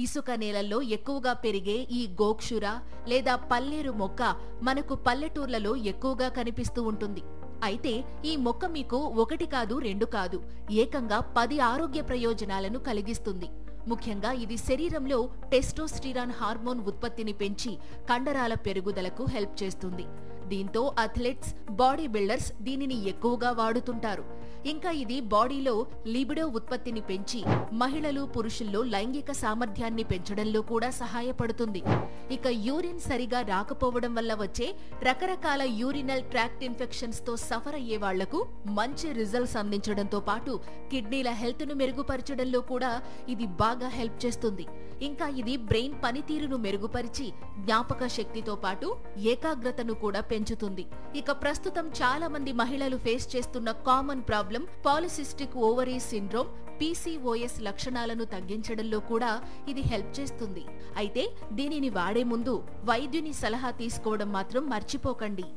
ఇసుక నేలల్లో ఎక్కువగా పెరిగే ఈ గోక్షుర లేదా పల్లేరు మొక్క మనకు పల్లెటూర్లలో ఎక్కువగా కనిపిస్తూ ఉంటుంది. అయితే ఈ మొక్క మీకు 1 కాదు 2 కాదు, ఏకంగా 10 ఆరోగ్య ప్రయోజనాలను కలిగిస్తుంది. ముఖ్యంగా ఇది శరీరంలో టెస్టోస్టిరాన్ హార్మోన్ ఉత్పత్తిని పెంచి కండరాల పెరుగుదలకు హెల్ప్ చేస్తుంది. దీంతో అథ్లెట్స్, బాడీ బిల్డర్స్ దీనిని ఎక్కువగా వాడుతుంటారు. ఇంకా ఇది బాడీలో లిబిడో ఉత్పత్తిని పెంచి మహిళలు, పురుషుల్లో లైంగిక సామర్థ్యాన్ని పెంచడంలో కూడా సహాయపడుతుంది. ఇక యూరిన్ సరిగా రాకపోవడం వల్ల వచ్చే రకరకాల యూరినల్ ట్రాక్ట్ ఇన్ఫెక్షన్స్ తో సఫర్ అయ్యే వాళ్లకు మంచి రిజల్ట్స్ అందించడంతో పాటు కిడ్నీల హెల్త్ ను మెరుగుపరచడంలో కూడా ఇది బాగా హెల్ప్ చేస్తుంది. ఇంకా ఇది బ్రెయిన్ పనితీరును మెరుగుపరిచి జ్ఞాపక శక్తితో పాటు ఏకాగ్రతను కూడా పెంచుతుంది. ఇక ప్రస్తుతం చాలా మంది మహిళలు ఫేస్ చేస్తున్న common problem polycystic ovary syndrome, PCOS లక్షణాలను తగ్గించడంలో కూడా ఇది హెల్ప్ చేస్తుంది. అయితే దీనిని వాడే ముందు వైద్యుని సలహా తీసుకోవడం మాత్రం మర్చిపోకండి.